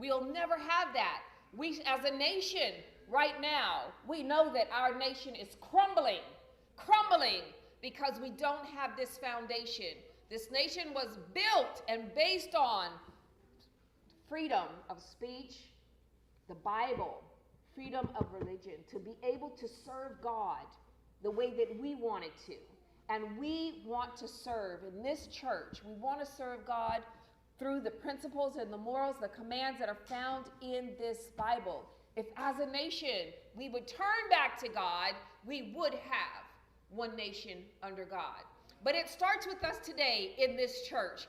We'll never have that. We, as a nation, right now, we know that our nation is crumbling because we don't have this foundation. This nation was built and based on freedom of speech, the Bible, freedom of religion, to be able to serve God the way that we wanted to. And we want to serve in this church. We want to serve God through the principles and the morals, the commands that are found in this Bible. If as a nation we would turn back to God, we would have one nation under God. But it starts with us today in this church.